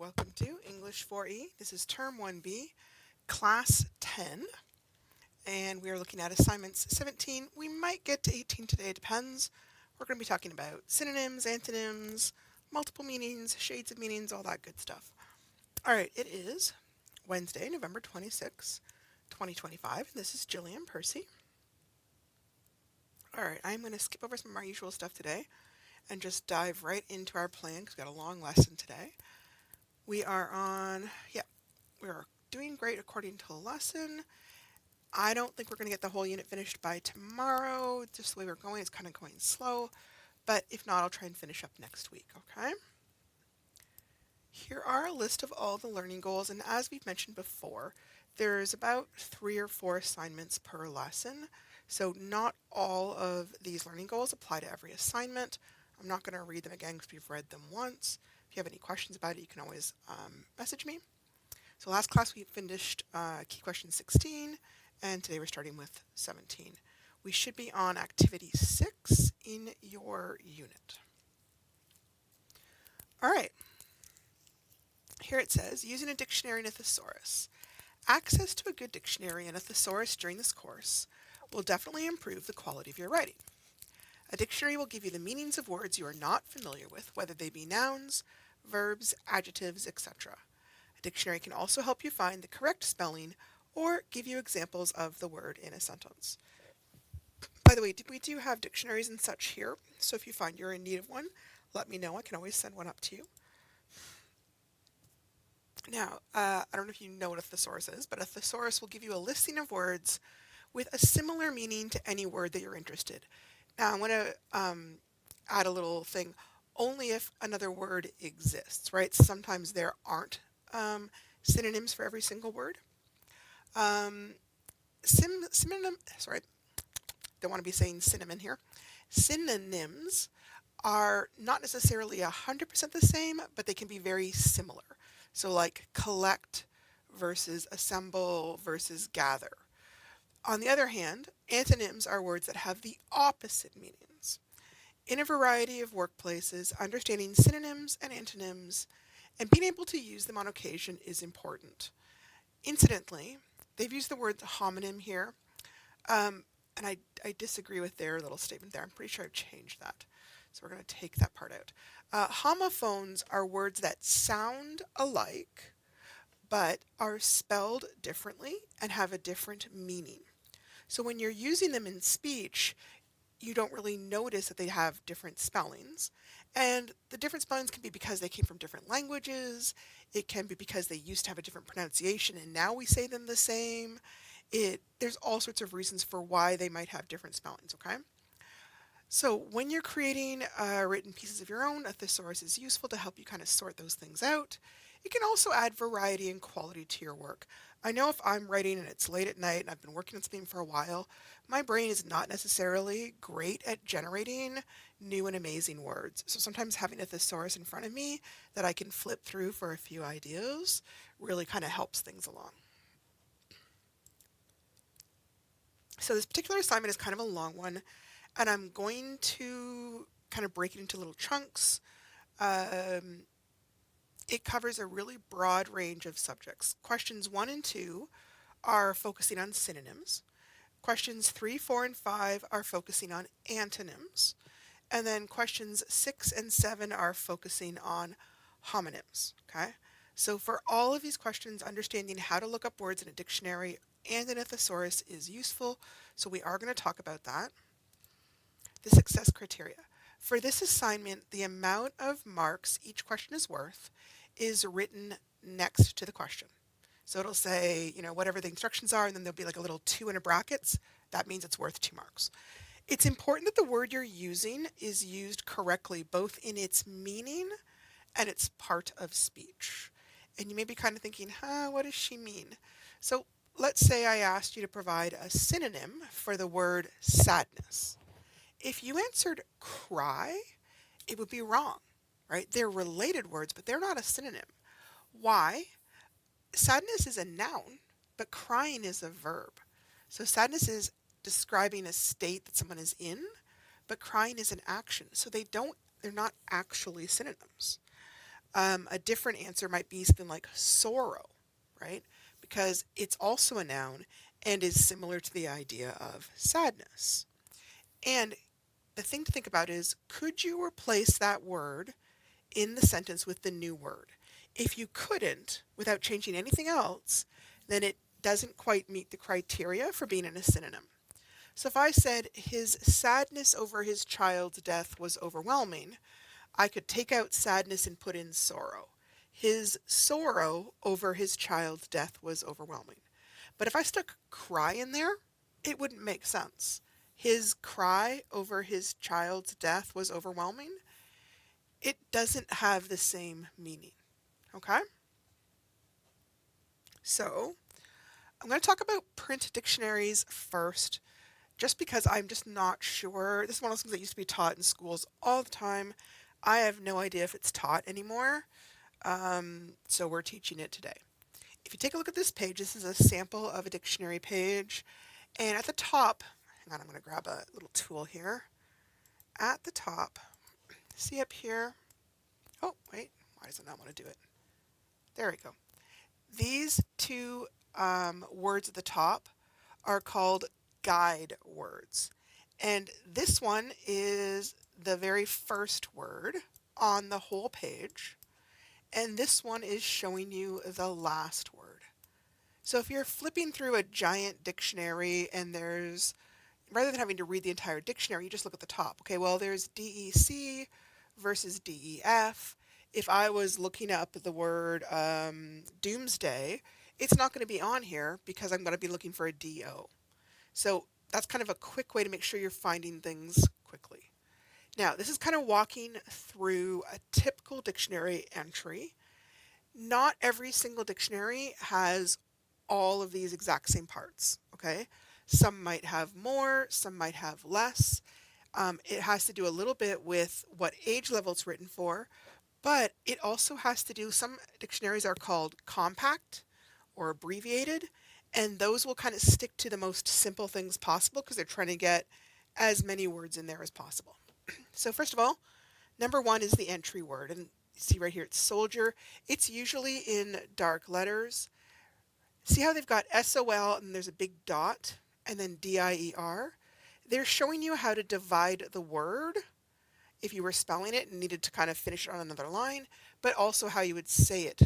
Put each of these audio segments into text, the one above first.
welcome to English 4E. This is Term 1B, Class 10, and we are looking at assignments 17. We might get to 18 today, it depends. We're going to be talking about synonyms, antonyms, multiple meanings, shades of meanings, all that good stuff. All right, it is Wednesday, November 26, 2025, and this is Jillian Percy. All right, I'm going to skip over some of our usual stuff today and just dive right into our plan because we've got a long lesson today. We are doing great according to the lesson. I don't think we're going to get the whole unit finished by tomorrow. Just the way we're going, it's kind of going slow. But if not, I'll try and finish up next week, okay? Here are a list of all the learning goals, and as we've mentioned before, there's about 3 or 4 assignments per lesson. So not all of these learning goals apply to every assignment. I'm not going to read them again because we've read them once. If you have any questions about it, you can always message me. So last class we finished key question 16, and today we're starting with 17. We should be on activity 6 in your unit. All right. Here it says, using a dictionary and a thesaurus. Access to a good dictionary and a thesaurus during this course will definitely improve the quality of your writing. A dictionary will give you the meanings of words you are not familiar with, whether they be nouns, verbs, adjectives, etc. A dictionary can also help you find the correct spelling or give you examples of the word in a sentence. By the way, we do have dictionaries and such here, so if you find you're in need of one, let me know. I can always send one up to you. Now, I don't know if you know what a thesaurus is, but a thesaurus will give you a listing of words with a similar meaning to any word that you're interested. Now, I'm going to add a little thing, only if another word exists, right? Sometimes there aren't synonyms for every single word. Don't want to be saying cinnamon here. Synonyms are not necessarily 100% the same, but they can be very similar. So like collect versus assemble versus gather. On the other hand, antonyms are words that have the opposite meanings. In a variety of workplaces, understanding synonyms and antonyms and being able to use them on occasion is important. Incidentally, they've used the word homonym here, and I disagree with their little statement there. I'm pretty sure I've changed that. So we're going to take that part out. Homophones are words that sound alike, but are spelled differently and have a different meaning. So when you're using them in speech, you don't really notice that they have different spellings. And the different spellings can be because they came from different languages. It can be because they used to have a different pronunciation and now we say them the same. There's all sorts of reasons for why they might have different spellings, okay? So when you're creating written pieces of your own, a thesaurus is useful to help you kind of sort those things out. It can also add variety and quality to your work. I know if I'm writing and it's late at night and I've been working on something for a while, my brain is not necessarily great at generating new and amazing words. So sometimes having a thesaurus in front of me that I can flip through for a few ideas really kind of helps things along. So this particular assignment is kind of a long one, and I'm going to kind of break it into little chunks. It covers a really broad range of subjects. Questions 1 and 2 are focusing on synonyms. Questions 3, 4, and 5 are focusing on antonyms. And then questions 6 and 7 are focusing on homonyms, okay? So for all of these questions, understanding how to look up words in a dictionary and in a thesaurus is useful, so we are going to talk about that. The success criteria. For this assignment, the amount of marks each question is worth is written next to the question. So it'll say, whatever the instructions are, and then there'll be like a little 2 in brackets. That means it's worth 2 marks. It's important that the word you're using is used correctly, both in its meaning and its part of speech. And you may be kind of thinking, what does she mean? So let's say I asked you to provide a synonym for the word sadness. If you answered cry, it would be wrong, right? They're related words, but they're not a synonym. Why? Sadness is a noun, but crying is a verb. So sadness is describing a state that someone is in, but crying is an action. So they're not actually synonyms. A different answer might be something like sorrow, right? Because it's also a noun and is similar to the idea of sadness. And the thing to think about is, could you replace that word in the sentence with the new word? If you couldn't, without changing anything else, then it doesn't quite meet the criteria for being in a synonym. So if I said his sadness over his child's death was overwhelming, I could take out sadness and put in sorrow. His sorrow over his child's death was overwhelming. But if I stuck cry in there, it wouldn't make sense. His cry over his child's death was overwhelming. It doesn't have the same meaning. Okay? So, I'm going to talk about print dictionaries first, just because I'm just not sure. This is one of those things that used to be taught in schools all the time. I have no idea if it's taught anymore, so we're teaching it today. If you take a look at this page, this is a sample of a dictionary page, and at the top, hang on, I'm going to grab a little tool here. At the top, see up here? Oh, wait, why does it not want to do it? There we go. These two words at the top are called guide words. And this one is the very first word on the whole page. And this one is showing you the last word. So if you're flipping through a giant dictionary and rather than having to read the entire dictionary, you just look at the top. Okay, well, there's DEC versus DEF. If I was looking up the word doomsday, it's not going to be on here because I'm going to be looking for a DO. So that's kind of a quick way to make sure you're finding things quickly. Now, this is kind of walking through a typical dictionary entry. Not every single dictionary has all of these exact same parts, okay? Some might have more, some might have less. It has to do a little bit with what age level it's written for, but it also has to do, some dictionaries are called compact or abbreviated, and those will kind of stick to the most simple things possible because they're trying to get as many words in there as possible. So first of all, number one is the entry word, and see right here, it's soldier. It's usually in dark letters. See how they've got SOL and there's a big dot and then DIER? They're showing you how to divide the word if you were spelling it and needed to kind of finish it on another line, but also how you would say it.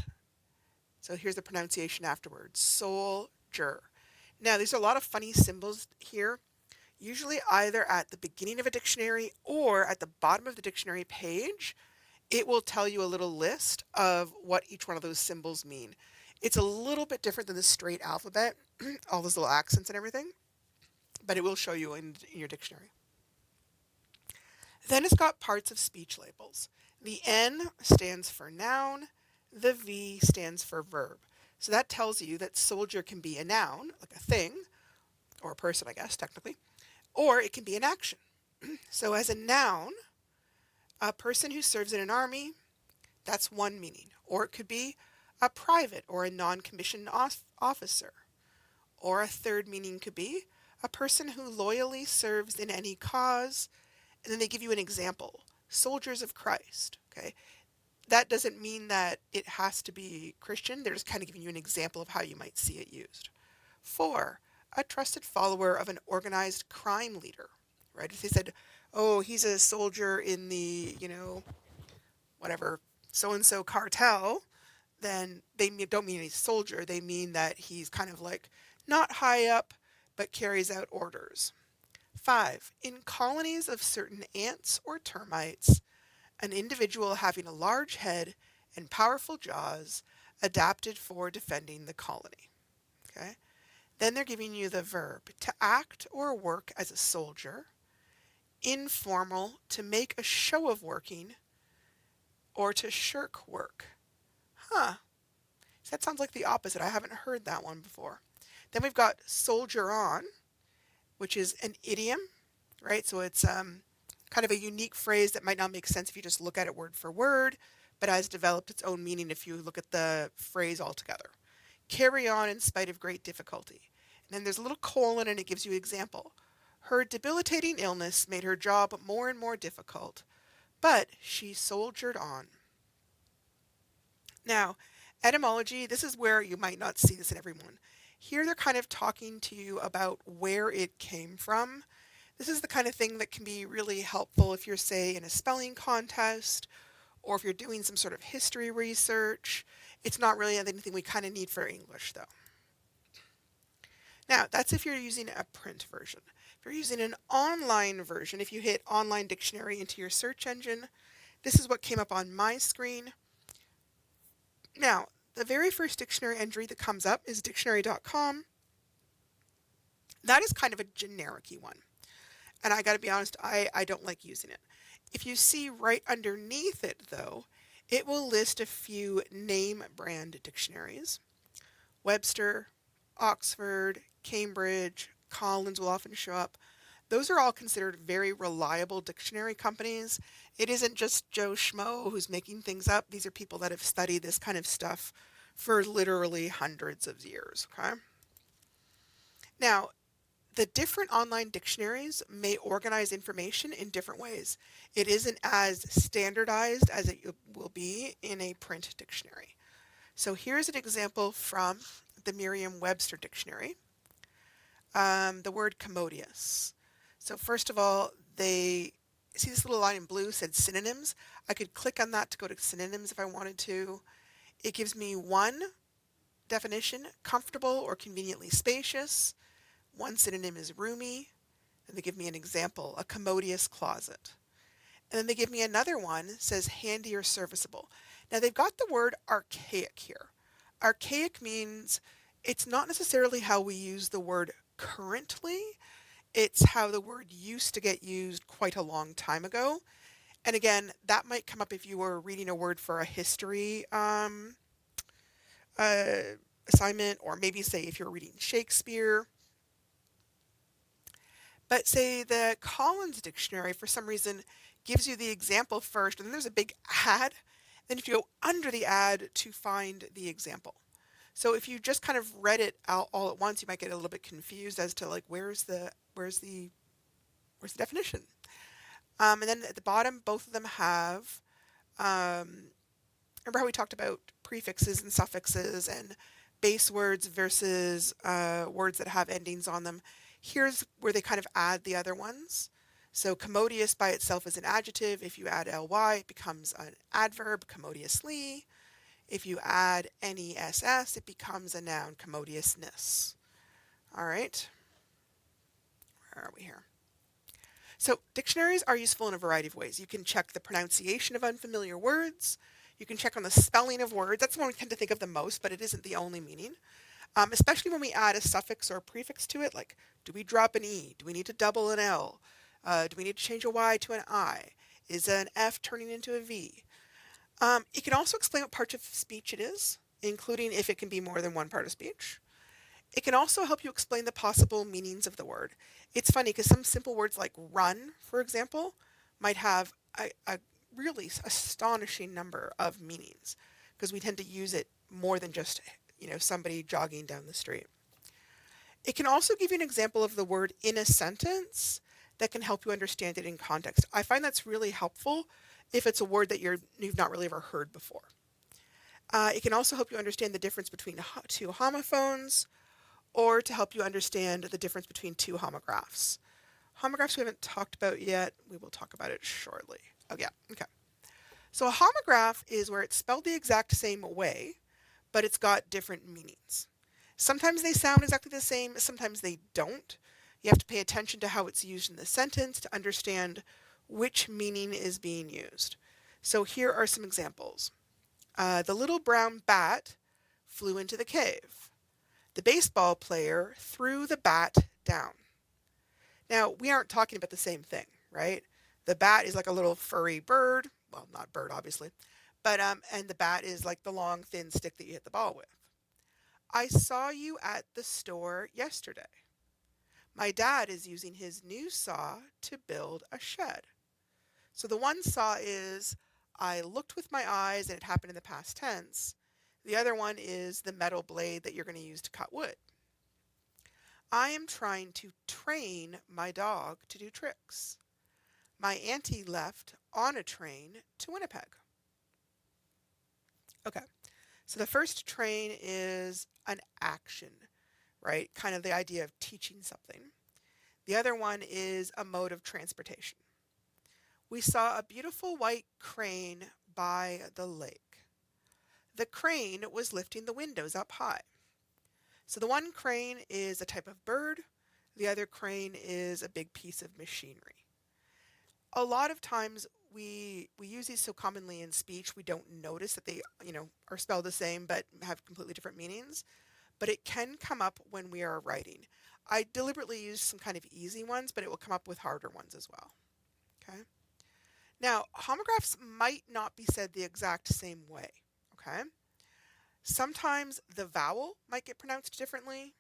So here's the pronunciation afterwards, soldier. Now, there's a lot of funny symbols here, usually either at the beginning of a dictionary or at the bottom of the dictionary page. It will tell you a little list of what each one of those symbols mean. It's a little bit different than the straight alphabet, all those little accents and everything, but it will show you in your dictionary. Then it's got parts of speech labels. The N stands for noun, the V stands for verb. So that tells you that soldier can be a noun, like a thing, or a person, I guess, technically, or it can be an action. So as a noun, a person who serves in an army, that's one meaning. Or it could be a private or a non-commissioned officer. Or a third meaning could be a person who loyally serves in any cause. And then they give you an example, soldiers of Christ. Okay, that doesn't mean that it has to be Christian. They're just kind of giving you an example of how you might see it used. 4, a trusted follower of an organized crime leader. Right? If they said, oh, he's a soldier in the, whatever, so-and-so cartel, then they don't mean he's a soldier. They mean that he's kind of like not high up, but carries out orders. 5, in colonies of certain ants or termites, an individual having a large head and powerful jaws adapted for defending the colony. Okay? Then they're giving you the verb to act or work as a soldier, informal, to make a show of working, or to shirk work. Huh. That sounds like the opposite. I haven't heard that one before. Then we've got soldier on, which is an idiom, right? So it's kind of a unique phrase that might not make sense if you just look at it word for word, but has developed its own meaning if you look at the phrase altogether. Carry on in spite of great difficulty. And then there's a little colon and it gives you an example. Her debilitating illness made her job more and more difficult, but she soldiered on. Now, etymology, this is where you might not see this in everyone. Here they're kind of talking to you about where it came from. This is the kind of thing that can be really helpful if you're, say, in a spelling contest or if you're doing some sort of history research. It's not really anything we kind of need for English, though. Now, that's if you're using a print version. If you're using an online version, if you hit online dictionary into your search engine, this is what came up on my screen. Now, the very first dictionary entry that comes up is dictionary.com. That is kind of a generic-y one. And I gotta be honest, I don't like using it. If you see right underneath it, though, it will list a few name brand dictionaries. Webster, Oxford, Cambridge, Collins will often show up. Those are all considered very reliable dictionary companies. It isn't just Joe Schmo who's making things up. These are people that have studied this kind of stuff for literally hundreds of years, okay? Now, the different online dictionaries may organize information in different ways. It isn't as standardized as it will be in a print dictionary. So here's an example from the Merriam-Webster dictionary. The word commodious. So first of all, they see this little line in blue said synonyms. I could click on that to go to synonyms if I wanted to. It gives me one definition, comfortable or conveniently spacious. One synonym is roomy. Then they give me an example, a commodious closet. And then they give me another one, says handy or serviceable. Now they've got the word archaic here. Archaic means it's not necessarily how we use the word currently. It's how the word used to get used quite a long time ago. And again, that might come up if you were reading a word for a history assignment, or maybe say if you're reading Shakespeare. But say the Collins dictionary, for some reason, gives you the example first, and then there's a big ad. Then you have to go under the ad to find the example. So if you just kind of read it out all at once, you might get a little bit confused as to like where's the definition. And then at the bottom, both of them have. Remember how we talked about prefixes and suffixes and base words versus words that have endings on them. Here's where they kind of add the other ones. So commodious by itself is an adjective. If you add ly, it becomes an adverb, commodiously. If you add ness, it becomes a noun, commodiousness. All right. Where are we here? So dictionaries are useful in a variety of ways. You can check the pronunciation of unfamiliar words. You can check on the spelling of words. That's the one we tend to think of the most, but it isn't the only meaning. Especially when we add a suffix or a prefix to it, like do we drop an E? Do we need to double an L? Do we need to change a Y to an I? Is an F turning into a V? It can also explain what part of speech it is, including if it can be more than one part of speech. It can also help you explain the possible meanings of the word. It's funny because some simple words like run, for example, might have a really astonishing number of meanings because we tend to use it more than just somebody jogging down the street. It can also give you an example of the word in a sentence that can help you understand it in context. I find that's really helpful if it's a word that you've not really ever heard before. It can also help you understand the difference between two homophones, or to help you understand the difference between two homographs. Homographs we haven't talked about yet. We will talk about it shortly. Oh yeah, okay. So a homograph is where it's spelled the exact same way, but it's got different meanings. Sometimes they sound exactly the same, sometimes they don't. You have to pay attention to how it's used in the sentence to understand which meaning is being used. So here are some examples. The little brown bat flew into the cave. The baseball player threw the bat down. Now, we aren't talking about the same thing, right? The bat is like a little furry bird. Well, not bird, obviously. But, and the bat is like the long, thin stick that you hit the ball with. I saw you at the store yesterday. My dad is using his new saw to build a shed. So the one saw is, I looked with my eyes and it happened in the past tense. The other one is the metal blade that you're going to use to cut wood. I am trying to train my dog to do tricks. My auntie left on a train to Winnipeg. Okay, So the first train is an action, right? Kind of the idea of teaching something. The other one is a mode of transportation. We saw a beautiful white crane by the lake. The crane was lifting the windows up high. So the one crane is a type of bird, the other crane is a big piece of machinery. A lot of times we use these so commonly in speech we don't notice that they, are spelled the same but have completely different meanings. But it can come up when we are writing. I deliberately use some kind of easy ones, but it will come up with harder ones as well. Okay. Now, homographs might not be said the exact same way. Okay. Sometimes the vowel might get pronounced differently.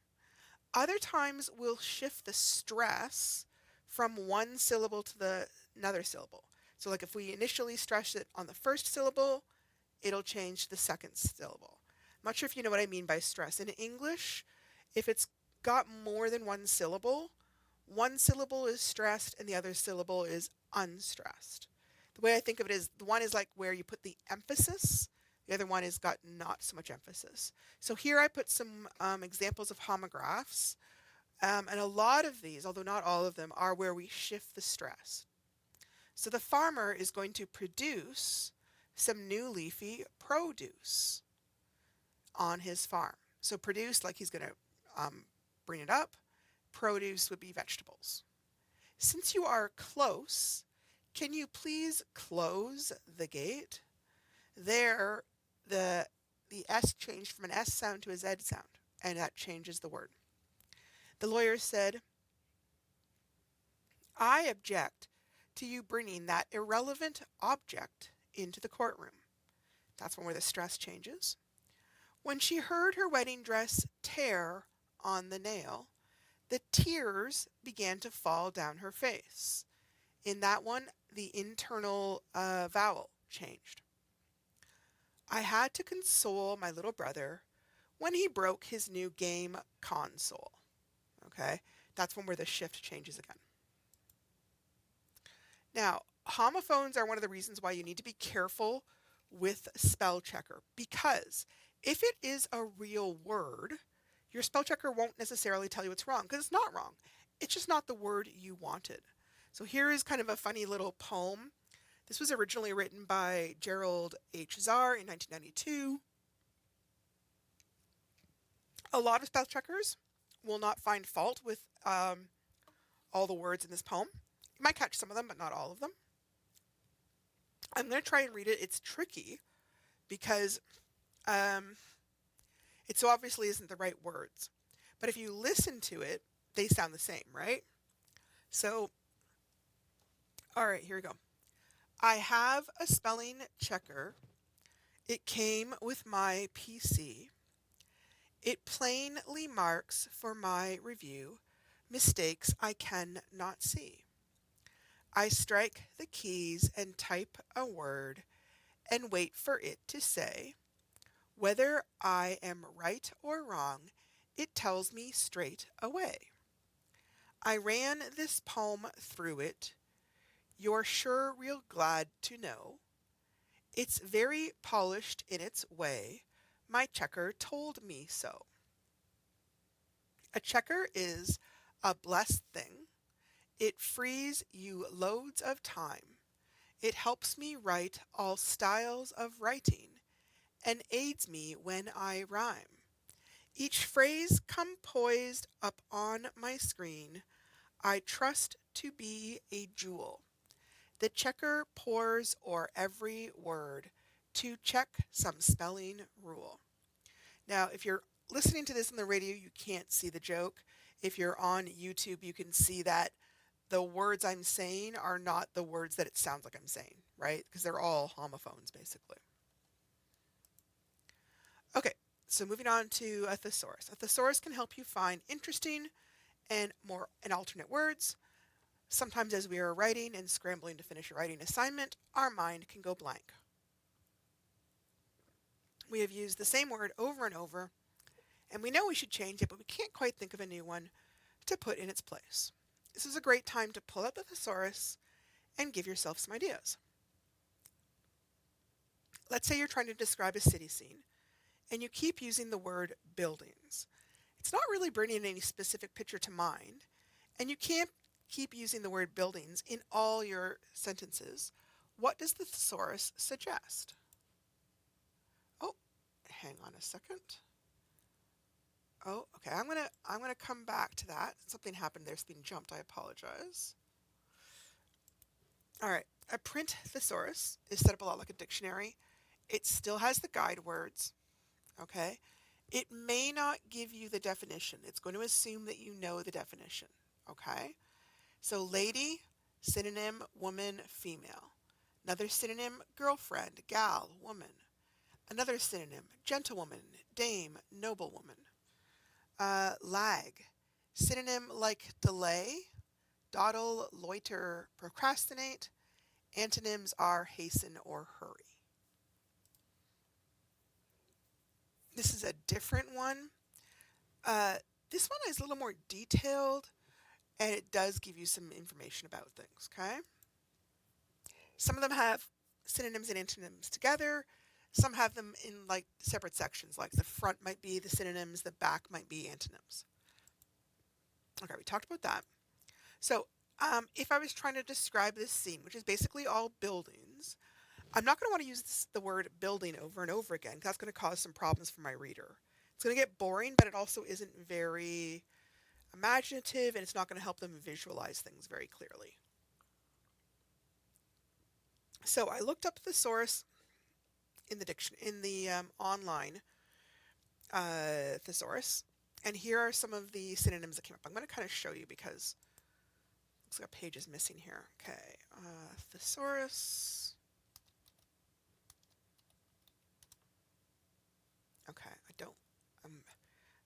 Other times we'll shift the stress from one syllable to another syllable. So like if we initially stress it on the first syllable, it'll change to the second syllable. I'm not sure if you know what I mean by stress. In English, if it's got more than one syllable is stressed and the other syllable is unstressed. The way I think of it is the one is like where you put the emphasis, the other one has got not so much emphasis. So here I put some examples of homographs, and a lot of these, although not all of them, are where we shift the stress. So the farmer is going to produce some new leafy produce on his farm. So produce, like he's going to bring it up. Produce would be vegetables. Since you are close, can you please close the gate? There, the S changed from an S sound to a Z sound, and that changes the word. The lawyer said, I object to you bringing that irrelevant object into the courtroom. That's one where the stress changes. When she heard her wedding dress tear on the nail, the tears began to fall down her face. In that one, the internal vowel changed. I had to console my little brother when he broke his new game console. Okay, that's one where the shift changes again. Now, homophones are one of the reasons why you need to be careful with spell checker, because if it is a real word, your spell checker won't necessarily tell you it's wrong, because it's not wrong. It's just not the word you wanted. So here is kind of a funny little poem. This was originally written by Gerald H. Czar in 1992. A lot of spell checkers will not find fault with all the words in this poem. You might catch some of them, but not all of them. I'm going to try and read it. It's tricky because it so obviously isn't the right words. But if you listen to it, they sound the same, right? So, all right, here we go. I have a spelling checker. It came with my PC. It plainly marks for my review mistakes I can not see. I strike the keys and type a word and wait for it to say. Whether I am right or wrong, it tells me straight away. I ran this poem through it. You're sure real glad to know. It's very polished in its way. My checker told me so. A checker is a blessed thing. It frees you loads of time. It helps me write all styles of writing and aids me when I rhyme. Each phrase come poised up on my screen. I trust to be a jewel. The checker pores o'er every word to check some spelling rule. Now, if you're listening to this on the radio, you can't see the joke. If you're on YouTube, you can see that the words I'm saying are not the words that it sounds like I'm saying, right? Because they're all homophones, basically. Okay, so moving on to a thesaurus. A thesaurus can help you find interesting and alternate words. Sometimes as we are writing and scrambling to finish a writing assignment, our mind can go blank. We have used the same word over and over, and we know we should change it, but we can't quite think of a new one to put in its place. This is a great time to pull out the thesaurus and give yourself some ideas. Let's say you're trying to describe a city scene. and you keep using the word buildings. It's not really bringing any specific picture to mind, and you can't keep using the word buildings in all your sentences. What does the thesaurus suggest? Oh, hang on a second. Oh, okay. I'm gonna come back to that. Something happened there. It's being jumped. I apologize. All right. A print thesaurus is set up a lot like a dictionary. It still has the guide words. Okay. It may not give you the definition. It's going to assume that you know the definition. Okay. So lady, synonym, woman, female. Another synonym, girlfriend, gal, woman. Another synonym, gentlewoman, dame, noblewoman. Lag. Synonym like delay, dawdle, loiter, procrastinate. Antonyms are hasten or hurry. This is a different one. This one is a little more detailed, and it does give you some information about things, okay? Some of them have synonyms and antonyms together. Some have them in like separate sections, like the front might be the synonyms, the back might be antonyms. Okay, we talked about that. So if I was trying to describe this scene, which is basically all buildings, I'm not going to want to use the word building over and over again, because that's going to cause some problems for my reader. It's going to get boring, but it also isn't very imaginative, and it's not going to help them visualize things very clearly. So I looked up the thesaurus in the online thesaurus, and here are some of the synonyms that came up. I'm going to kind of show you because it looks like a page is missing here. Okay, thesaurus. Okay,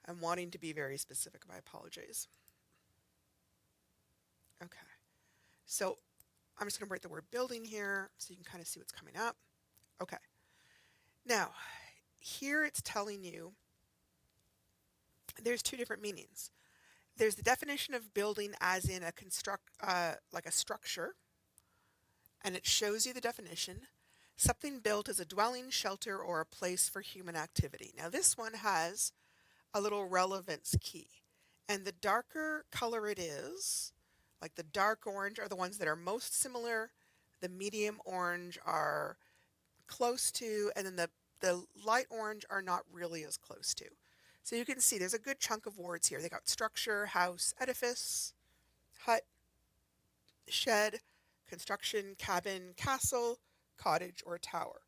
I'm wanting to be very specific. My apologies. Okay, so I'm just going to write the word building here so you can kind of see what's coming up. Okay, now here it's telling you there's two different meanings. There's the definition of building as in a like a structure, and it shows you the definition. Something built as a dwelling, shelter, or a place for human activity. Now this one has a little relevance key, and the darker color it is, like the dark orange are the ones that are most similar, the medium orange are close to, and then the light orange are not really as close to. So you can see there's a good chunk of words here. They got structure, house, edifice, hut, shed, construction, cabin, castle, cottage, or tower.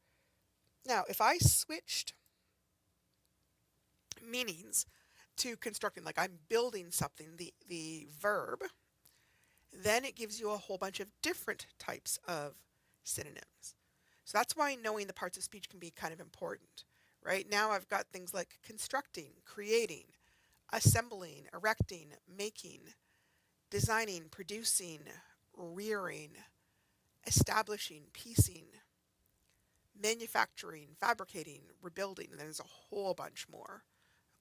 Now, if I switched meanings to constructing, like I'm building something, the verb, then it gives you a whole bunch of different types of synonyms. So that's why knowing the parts of speech can be kind of important. Right now I've got things like constructing, creating, assembling, erecting, making, designing, producing, rearing, establishing, piecing, manufacturing, fabricating, rebuilding, and there's a whole bunch more.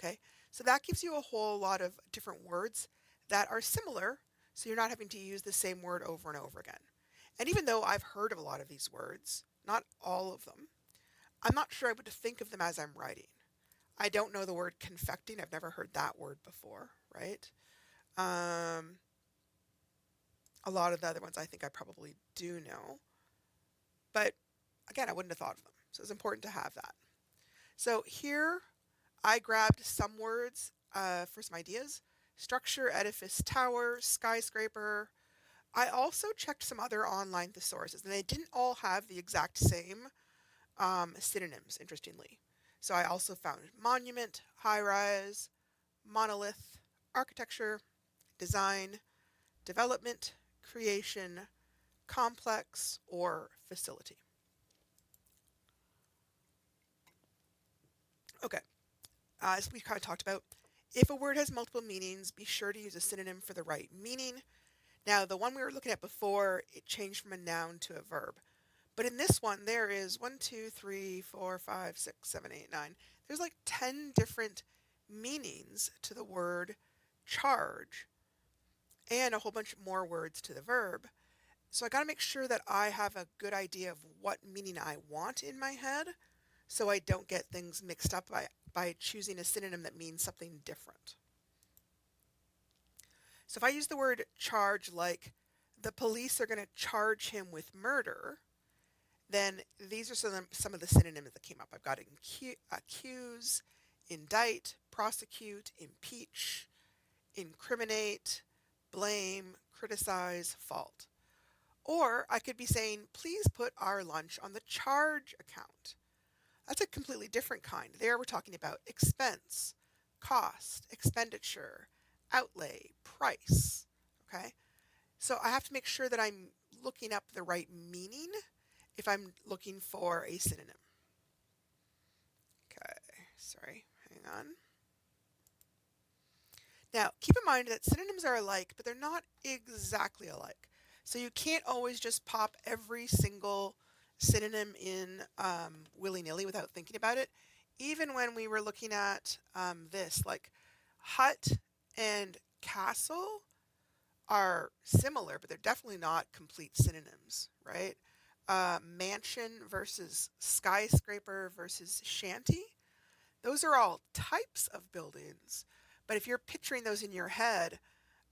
Okay, so that gives you a whole lot of different words that are similar, so you're not having to use the same word over and over again. And even though I've heard of a lot of these words, not all of them, I'm not sure I would think of them as I'm writing. I don't know the word confecting. I've never heard that word before, right? A lot of the other ones I think I probably do know. But again, I wouldn't have thought of them. So it's important to have that. So here I grabbed some words for some ideas. Structure, edifice, tower, skyscraper. I also checked some other online thesauruses, and they didn't all have the exact same synonyms, interestingly. So I also found monument, high-rise, monolith, architecture, design, development, creation, complex, or facility. Okay, as we kind of talked about, if a word has multiple meanings, be sure to use a synonym for the right meaning. Now, the one we were looking at before, it changed from a noun to a verb. But in this one, there is 1, 2, 3, 4, 5, 6, 7, 8, 9. There's like 10 different meanings to the word charge and a whole bunch more words to the verb. So I got to make sure that I have a good idea of what meaning I want in my head so I don't get things mixed up by choosing a synonym that means something different. So if I use the word charge, like the police are going to charge him with murder, then these are some of the synonyms that came up. I've got accuse, indict, prosecute, impeach, incriminate, blame, criticize, fault. Or I could be saying, please put our lunch on the charge account. That's a completely different kind. There we're talking about expense, cost, expenditure, outlay, price. Okay? So I have to make sure that I'm looking up the right meaning if I'm looking for a synonym. Okay, sorry, hang on. Now, keep in mind that synonyms are alike, but they're not exactly alike. So you can't always just pop every single synonym in willy-nilly without thinking about it. Even when we were looking at this, like hut and castle are similar, but they're definitely not complete synonyms, right? Mansion versus skyscraper versus shanty. Those are all types of buildings, but if you're picturing those in your head,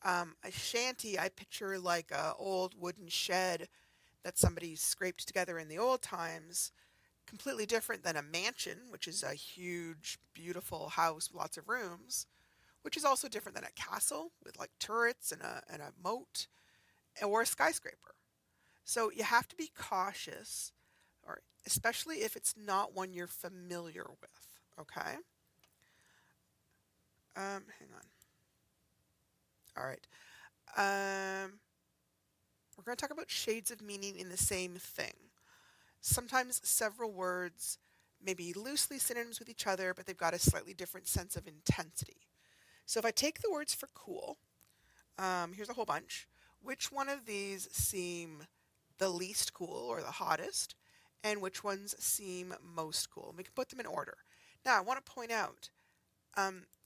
a shanty, I picture like a old wooden shed that somebody scraped together in the old times, completely different than a mansion, which is a huge, beautiful house with lots of rooms, which is also different than a castle with like turrets and a moat, or a skyscraper. So you have to be cautious, or especially if it's not one you're familiar with, okay? Hang on. All right. We're going to talk about shades of meaning in the same thing. Sometimes several words may be loosely synonyms with each other, but they've got a slightly different sense of intensity. So if I take the words for cool, here's a whole bunch. Which one of these seem the least cool or the hottest, and which ones seem most cool? And we can put them in order. Now, I want to point out,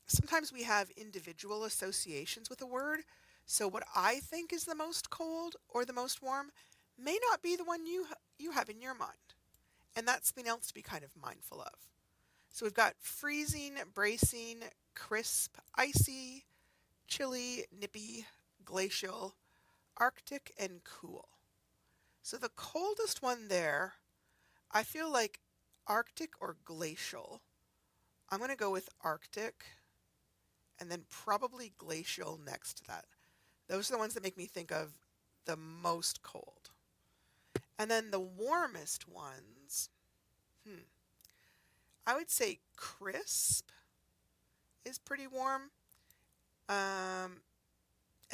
sometimes we have individual associations with a word, so what I think is the most cold or the most warm may not be the one you have in your mind, and that's something else to be kind of mindful of. So we've got freezing, bracing, crisp, icy, chilly, nippy, glacial, Arctic, and cool. So the coldest one there, I feel like Arctic or glacial. I'm going to go with Arctic and then probably glacial next to that. Those are the ones that make me think of the most cold. And then the warmest ones, I would say crisp is pretty warm. And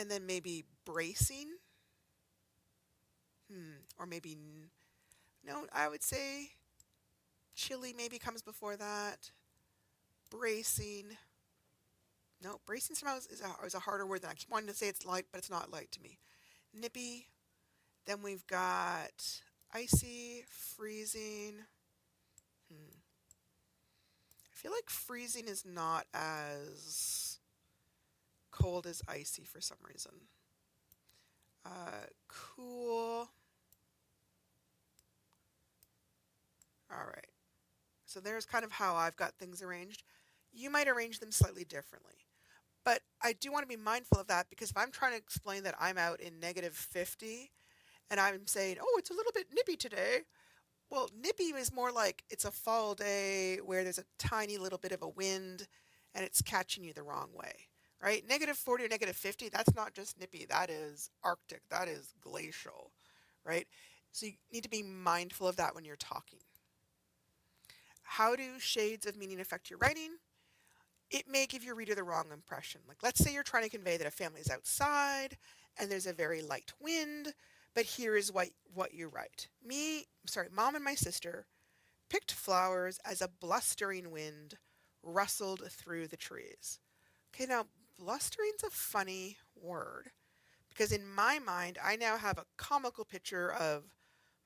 then maybe bracing. Or maybe, no, I would say chilly maybe comes before that. Bracing. No, bracing somehow is a harder word than I keep wanting to say it's light, but it's not light to me. Nippy. Then we've got icy, freezing. I feel like freezing is not as cold as icy for some reason. Cool. All right. So there's kind of how I've got things arranged. You might arrange them slightly differently. But I do want to be mindful of that, because if I'm trying to explain that I'm out in -50 and I'm saying, oh, it's a little bit nippy today. Well, nippy is more like it's a fall day where there's a tiny little bit of a wind and it's catching you the wrong way, right? -40 or -50, that's not just nippy. That is Arctic. That is glacial, right? So you need to be mindful of that when you're talking. How do shades of meaning affect your writing? It may give your reader the wrong impression. Like, let's say you're trying to convey that a family is outside and there's a very light wind, but here is what you write. Mom and my sister picked flowers as a blustering wind rustled through the trees. Okay, now blustering's a funny word, because in my mind, I now have a comical picture of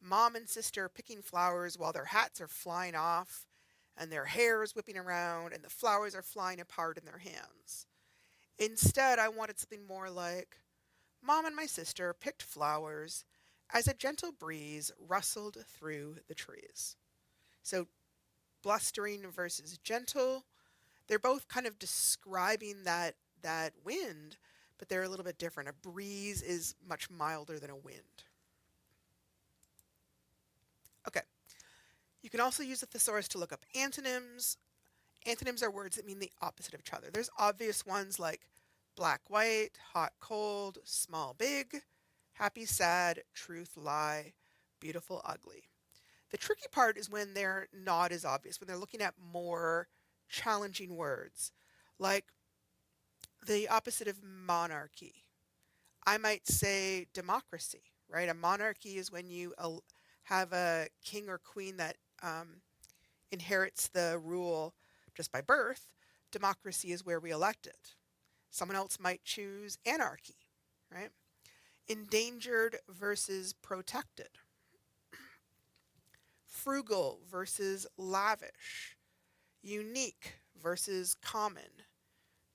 mom and sister picking flowers while their hats are flying off and their hair is whipping around and the flowers are flying apart in their hands. Instead, I wanted something more like, Mom and my sister picked flowers as a gentle breeze rustled through the trees. So blustering versus gentle. They're both kind of describing that wind, but they're a little bit different. A breeze is much milder than a wind. Okay. You can also use the thesaurus to look up antonyms. Antonyms are words that mean the opposite of each other. There's obvious ones like black, white, hot, cold, small, big, happy, sad, truth, lie, beautiful, ugly. The tricky part is when they're not as obvious, when they're looking at more challenging words, like the opposite of monarchy. I might say democracy, right? A monarchy is when you have a king or queen that inherits the rule just by birth. Democracy is where we elect it. Someone else might choose anarchy, right? Endangered versus protected. Frugal versus lavish. Unique versus common.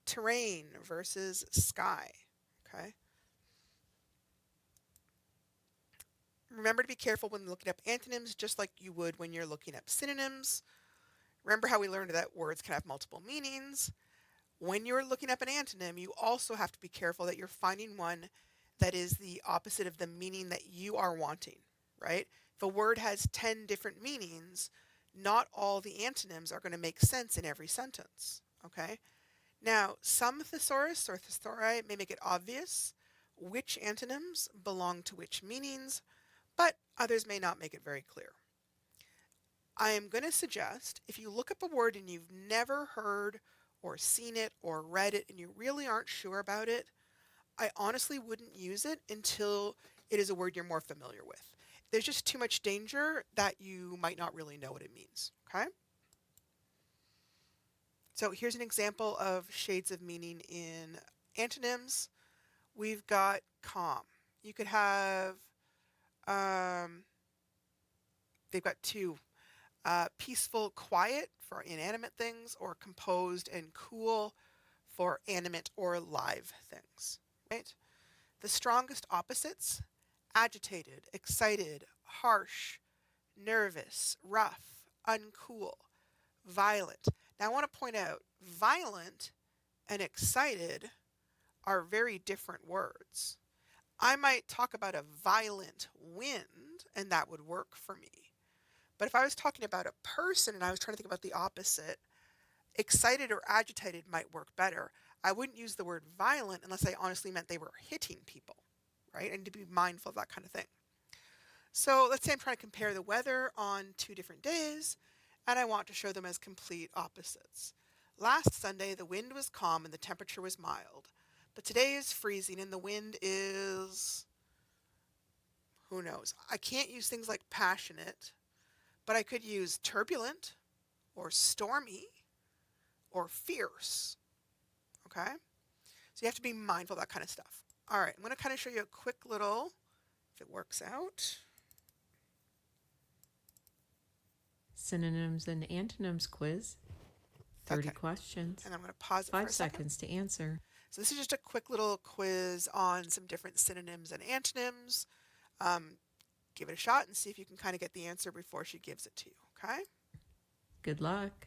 Terrain versus sky, okay? Remember to be careful when looking up antonyms, just like you would when you're looking up synonyms. Remember how we learned that words can have multiple meanings. When you're looking up an antonym, you also have to be careful that you're finding one that is the opposite of the meaning that you are wanting, right? If a word has 10 different meanings, not all the antonyms are going to make sense in every sentence, okay? Now, some thesaurus or thesauri may make it obvious which antonyms belong to which meanings, but others may not make it very clear. I am going to suggest if you look up a word and you've never heard or seen it or read it and you really aren't sure about it, I honestly wouldn't use it until it is a word you're more familiar with. There's just too much danger that you might not really know what it means, okay? So here's an example of shades of meaning in antonyms. We've got calm. You could have, they've got two. Peaceful, quiet for inanimate things, or composed and cool for animate or live things, right? The strongest opposites, agitated, excited, harsh, nervous, rough, uncool, violent. Now I want to point out, violent and excited are very different words. I might talk about a violent wind, and that would work for me. But if I was talking about a person and I was trying to think about the opposite, excited or agitated might work better. I wouldn't use the word violent unless I honestly meant they were hitting people, right? And to be mindful of that kind of thing. So let's say I'm trying to compare the weather on 2 different days, and I want to show them as complete opposites. Last Sunday, the wind was calm and the temperature was mild. But today is freezing and the wind is, who knows? I can't use things like passionate, but I could use turbulent or stormy or fierce, okay? So you have to be mindful of that kind of stuff. All right, I'm going to kind of show you a quick little, if it works out. Synonyms and antonyms quiz. 30 Okay. questions. And I'm going to pause it for 5 a second. seconds to answer. So this is just a quick little quiz on some different synonyms and antonyms. Give it a shot and see if you can kind of get the answer before she gives it to you, okay? Good luck.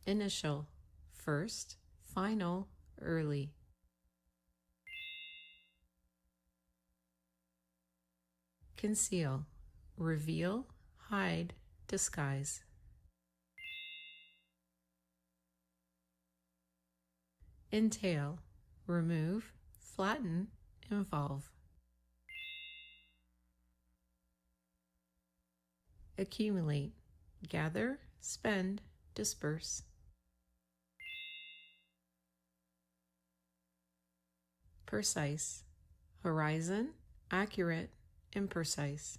Initial, first, final, early. Conceal, reveal, hide, disguise. Entail, remove, flatten, involve. Accumulate, gather, spend, disperse. Precise, horizon, accurate, imprecise.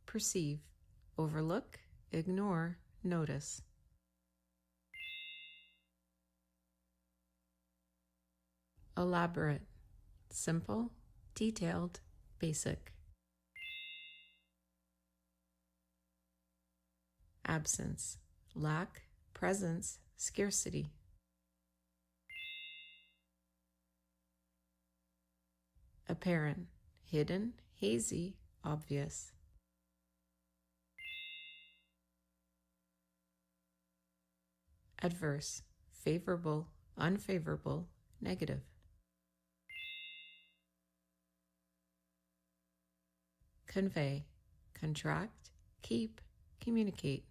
Perceive, overlook, ignore, notice. Elaborate, simple, detailed, basic. Absence, lack, presence, scarcity. Apparent, hidden, hazy, obvious. adverse, favorable, unfavorable, negative. Convey, contract, keep, communicate.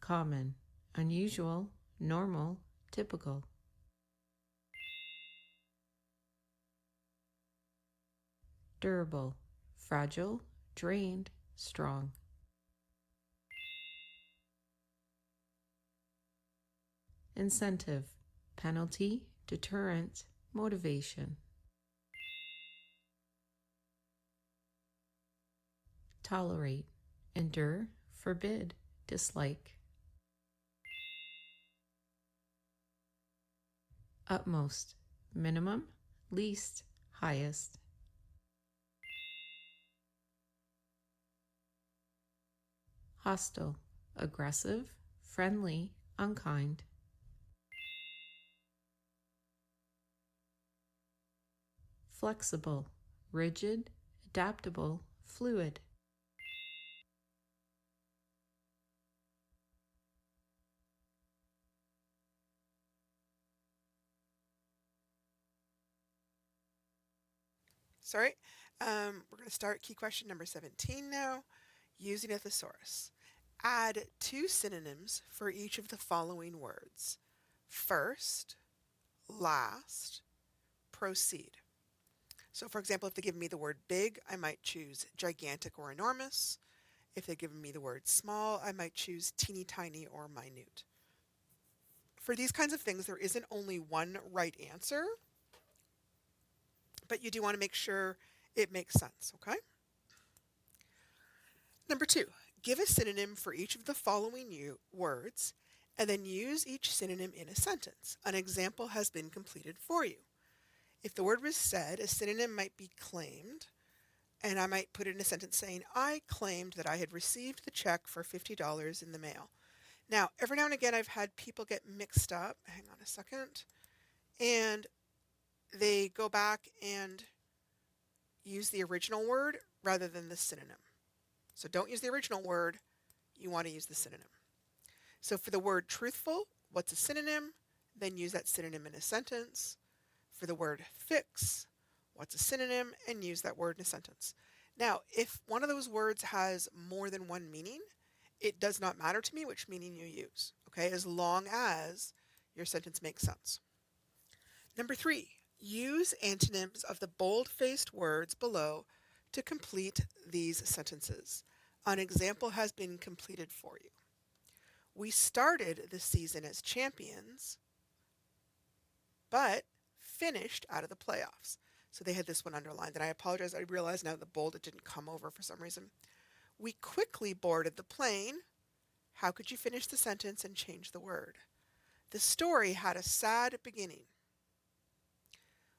Common, unusual, normal, typical. Durable, fragile, drained, strong. Incentive, penalty, deterrent, motivation. Tolerate, endure, forbid, dislike. Utmost, minimum, least, highest. Hostile, aggressive, friendly, unkind. Flexible, rigid, adaptable, fluid. Sorry. We're going to start key question number 17 now, using a thesaurus. Add two synonyms for each of the following words. First, last, proceed. So for example, if they give me the word big, I might choose gigantic or enormous. If they give me the word small, I might choose teeny tiny or minute. For these kinds of things, there isn't only one right answer, but you do want to make sure it makes sense, okay? Number 2, give a synonym for each of the following words, and then use each synonym in a sentence. An example has been completed for you. If the word was said, a synonym might be claimed, and I might put it in a sentence saying, I claimed that I had received the check for $50 in the mail. Now, every now and again, I've had people get mixed up. Hang on a second. And they go back and use the original word rather than the synonym. So don't use the original word. You want to use the synonym. So for the word truthful, what's a synonym? Then use that synonym in a sentence. For the word fix, what's a synonym? And use that word in a sentence. Now, if one of those words has more than one meaning, it does not matter to me which meaning you use, okay, as long as your sentence makes sense. Number 3, use antonyms of the bold-faced words below to complete these sentences. An example has been completed for you. We started the season as champions, but finished out of the playoffs. So they had this one underlined, and I apologize. I realize now the bold, it didn't come over for some reason. We quickly boarded the plane. How could you finish the sentence and change the word? The story had a sad beginning.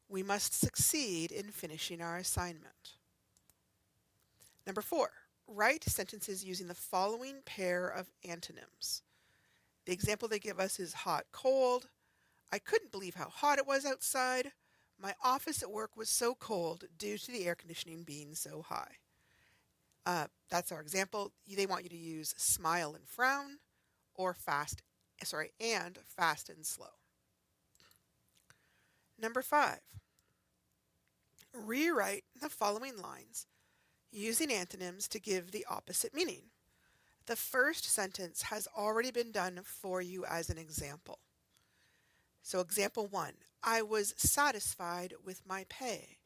We must succeed in finishing our assignment. Number 4, write sentences using the following pair of antonyms. The example they give us is hot, cold. I couldn't believe how hot it was outside. My office at work was so cold due to the air conditioning being so high. That's our example. They want you to use smile and frown, or fast and slow. Number 5, rewrite the following lines using antonyms to give the opposite meaning. The first sentence has already been done for you as an example. So example 1, I was satisfied with my pay.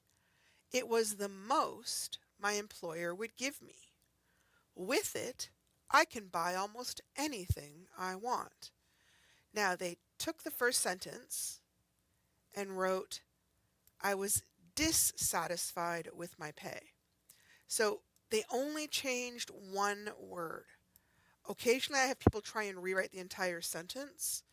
It was the most my employer would give me. With it, I can buy almost anything I want. Now they took the first sentence and wrote, I was dissatisfied with my pay. So they only changed one word. Occasionally I have people try and rewrite the entire sentence.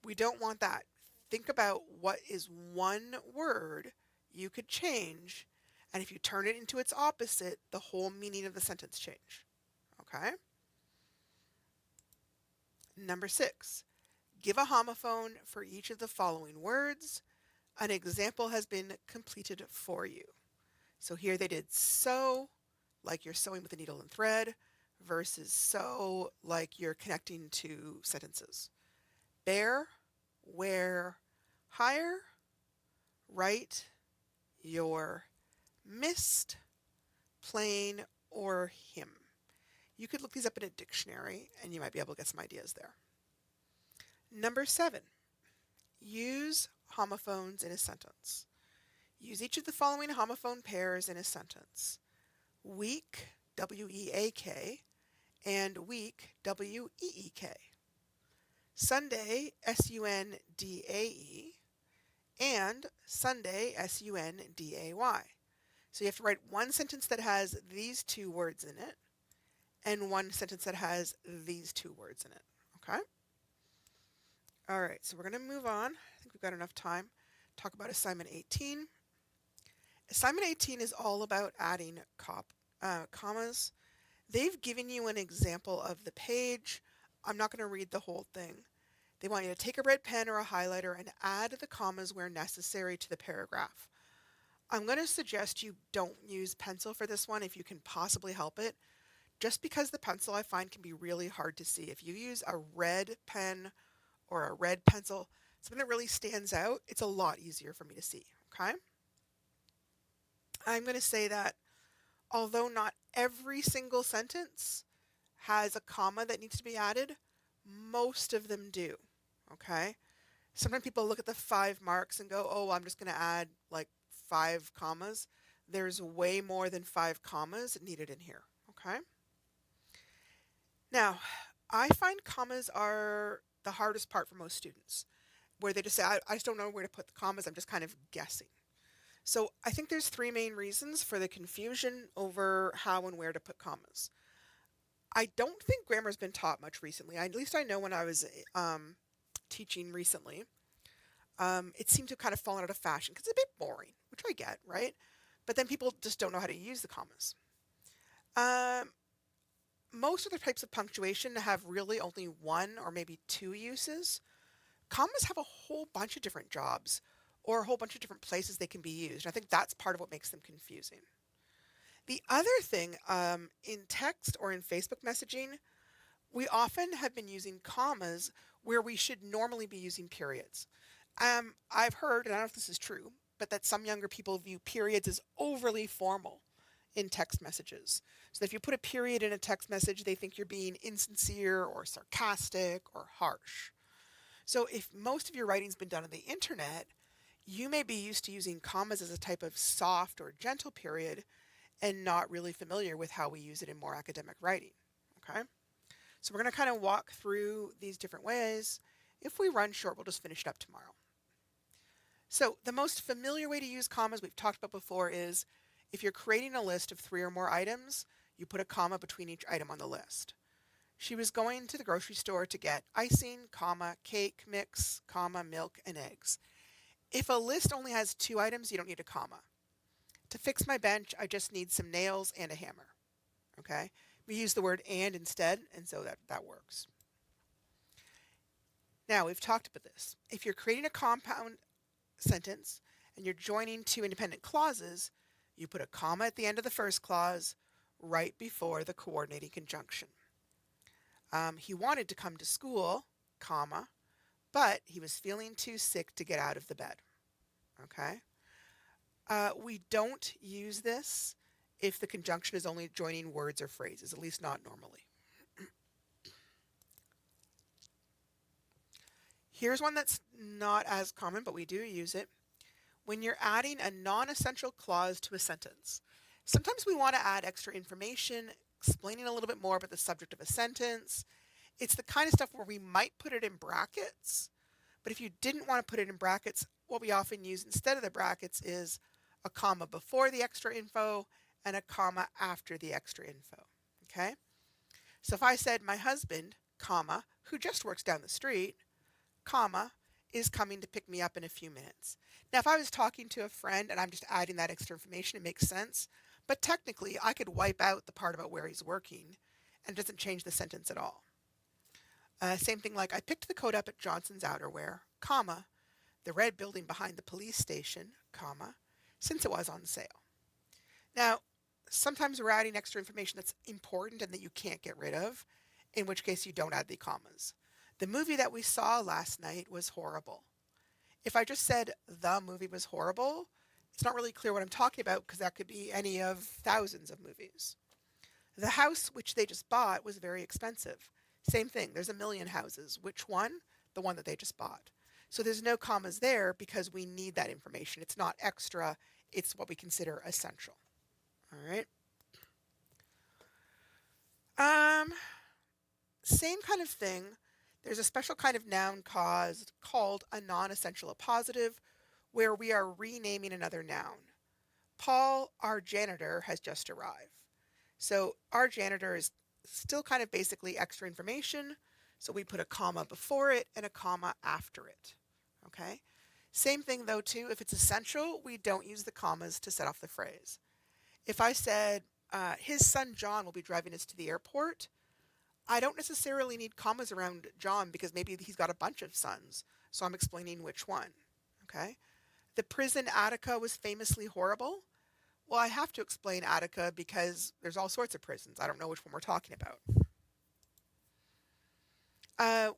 We don't want that. Think about what is one word you could change, and if you turn it into its opposite, the whole meaning of the sentence change. Okay? Number 6, give a homophone for each of the following words. An example has been completed for you. So here they did sew, like you're sewing with a needle and thread, versus so, like you're connecting two sentences. Bear, where, higher, write, your, missed, plain, or him. You could look these up in a dictionary and you might be able to get some ideas there. Number 7, use homophones in a sentence. Use each of the following homophone pairs in a sentence. Week, W-E-A-K, and week, W-E-E-K. Sunday, S-U-N-D-A-E, and Sunday, S-U-N-D-A-Y. So you have to write one sentence that has these two words in it, and one sentence that has these two words in it, okay? All right, so we're going to move on. I think we've got enough time. Talk about assignment 18. Assignment 18 is all about adding commas. They've given you an example of the page. I'm not going to read the whole thing. They want you to take a red pen or a highlighter and add the commas where necessary to the paragraph. I'm going to suggest you don't use pencil for this one if you can possibly help it, just because the pencil I find can be really hard to see. If you use a red pen or a red pencil, something that really stands out, it's a lot easier for me to see, okay? I'm going to say that although not every single sentence has a comma that needs to be added, most of them do, okay? Sometimes people look at the 5 marks and go, oh, I'm just going to add like 5 commas. There's way more than 5 commas needed in here, okay? Now, I find commas are the hardest part for most students, where they just say, I just don't know where to put the commas, I'm just kind of guessing. So I think there's 3 main reasons for the confusion over how and where to put commas. I don't think grammar's been taught much recently. At least I know when I was teaching recently, it seemed to have kind of fallen out of fashion because it's a bit boring, which I get, right? But then people just don't know how to use the commas. Most of the types of punctuation have really only 1 or maybe 2 uses. Commas have a whole bunch of different jobs or a whole bunch of different places they can be used. I think that's part of what makes them confusing. The other thing, in text or in Facebook messaging, we often have been using commas where we should normally be using periods. I've heard, and I don't know if this is true, but that some younger people view periods as overly formal in text messages. So if you put a period in a text message, they think you're being insincere or sarcastic or harsh. So if most of your writing's been done on the internet, you may be used to using commas as a type of soft or gentle period and not really familiar with how we use it in more academic writing, okay? So we're going to kind of walk through these different ways. If we run short, we'll just finish it up tomorrow. So the most familiar way to use commas we've talked about before is if you're creating a list of 3 or more items, you put a comma between each item on the list. She was going to the grocery store to get icing, comma, cake mix, comma, milk, and eggs. If a list only has 2 items, you don't need a comma. To fix my bench, I just need some nails and a hammer. Okay? We use the word and instead, and so that works. Now, we've talked about this. If you're creating a compound sentence and you're joining 2 independent clauses, you put a comma at the end of the first clause right before the coordinating conjunction. He wanted to come to school, comma, but he was feeling too sick to get out of the bed. Okay? We don't use this if the conjunction is only joining words or phrases, at least not normally. Here's one that's not as common, but we do use it. When you're adding a non-essential clause to a sentence, sometimes we want to add extra information, explaining a little bit more about the subject of a sentence. It's the kind of stuff where we might put it in brackets, but if you didn't want to put it in brackets, what we often use instead of the brackets is a comma before the extra info and a comma after the extra info, okay? So if I said my husband, comma, who just works down the street, comma, is coming to pick me up in a few minutes. Now, if I was talking to a friend and I'm just adding that extra information, it makes sense. But technically, I could wipe out the part about where he's working and it doesn't change the sentence at all. Same thing like I picked the coat up at Johnson's Outerwear, comma, the red building behind the police station, comma, since it was on sale. Now, Sometimes we're adding extra information that's important and that you can't get rid of, in which case you don't add the commas. The movie that we saw last night was horrible. If I just said the movie was horrible, it's not really clear what I'm talking about because that could be any of thousands of movies. The house which they just bought was very expensive. Same thing, there's a million houses. Which one? The one that they just bought. So there's no commas there because we need that information. It's not extra, it's what we consider essential. All right. Same kind of thing. There's a special kind of noun called a non-essential appositive where we are renaming another noun. Paul, our janitor, has just arrived. So our janitor is still kind of basically extra information. So we put a comma before it and a comma after it. Okay. Same thing though too, if it's essential, we don't use the commas to set off the phrase. If I said, his son John will be driving us to the airport, I don't necessarily need commas around John because maybe he's got a bunch of sons. So I'm explaining which one. Okay. The prison Attica was famously horrible. Well, I have to explain Attica because there's all sorts of prisons. I don't know which one we're talking about.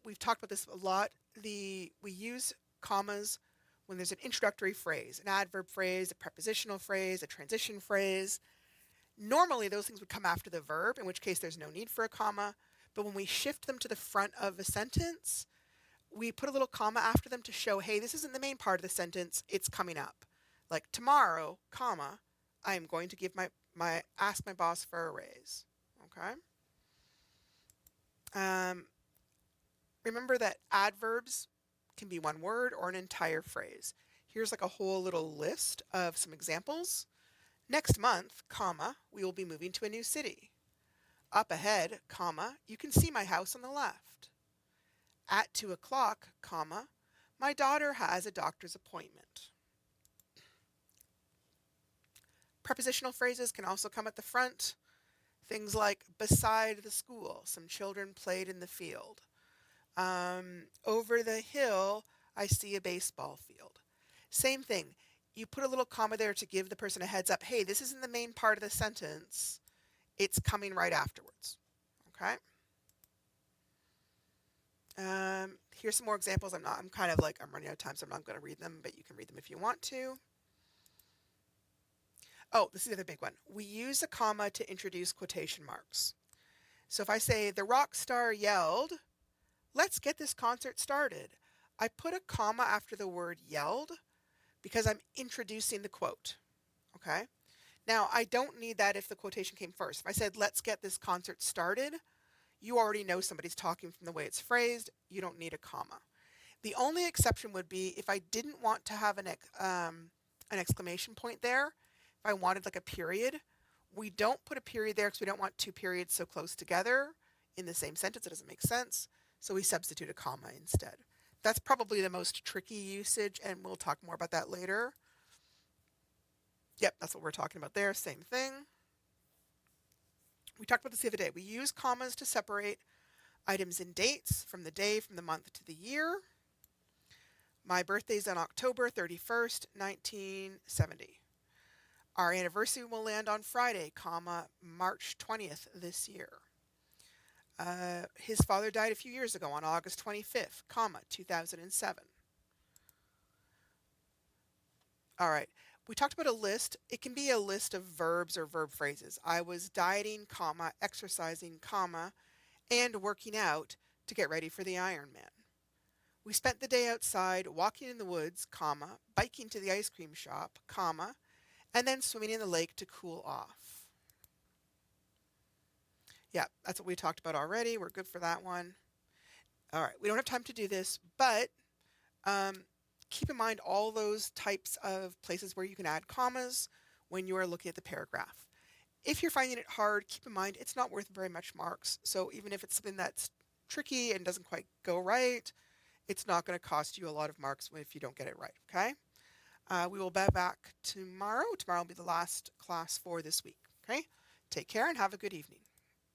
We've talked about this a lot. We use commas when there's an introductory phrase, an adverb phrase, a prepositional phrase, a transition phrase. Normally, those things would come after the verb, in which case there's no need for a comma. But when we shift them to the front of a sentence, we put a little comma after them to show, hey, this isn't the main part of the sentence, it's coming up. Like tomorrow, comma, I am going to give ask my boss for a raise. Okay. Remember that adverbs can be one word or an entire phrase. Here's like a whole little list of some examples. Next month, comma, we will be moving to a new city. Up ahead, comma, you can see my house on the left. At 2 o'clock, comma, my daughter has a doctor's appointment. Prepositional phrases can also come at the front. Things like beside the school, some children played in the field. Over the hill, I see a baseball field. Same thing. You put a little comma there to give the person a heads up. Hey, this isn't the main part of the sentence. It's coming right afterwards. Okay. Here's some more examples. I'm running out of time, so I'm not going to read them, but you can read them if you want to. Oh, this is the other big one. We use a comma to introduce quotation marks. So if I say, the rock star yelled, let's get this concert started. I put a comma after the word yelled because I'm introducing the quote. Okay? Now, I don't need that if the quotation came first. If I said, let's get this concert started, you already know somebody's talking from the way it's phrased. You don't need a comma. The only exception would be if I didn't want to have an exclamation point there, if I wanted like a period. We don't put a period there because we don't want two periods so close together in the same sentence. It doesn't make sense. So we substitute a comma instead. That's probably the most tricky usage, and we'll talk more about that later. Yep, that's what we're talking about there. Same thing. We talked about this the other day. We use commas to separate items in dates from the day, from the month to the year. My birthday's on October 31st, 1970. Our anniversary will land on Friday, comma, March 20th this year. His father died a few years ago on August 25th, comma, 2007. All right. We talked about a list. It can be a list of verbs or verb phrases. I was dieting, comma, exercising, comma, and working out to get ready for the Ironman. We spent the day outside, walking in the woods, comma, biking to the ice cream shop, comma, and then swimming in the lake to cool off. Yeah, that's what we talked about already. We're good for that one. All right, we don't have time to do this, but keep in mind all those types of places where you can add commas when you are looking at the paragraph. If you're finding it hard, keep in mind it's not worth very much marks. So even if it's something that's tricky and doesn't quite go right, it's not going to cost you a lot of marks if you don't get it right, okay? We will be back tomorrow. Tomorrow will be the last class for this week, okay? Take care and have a good evening.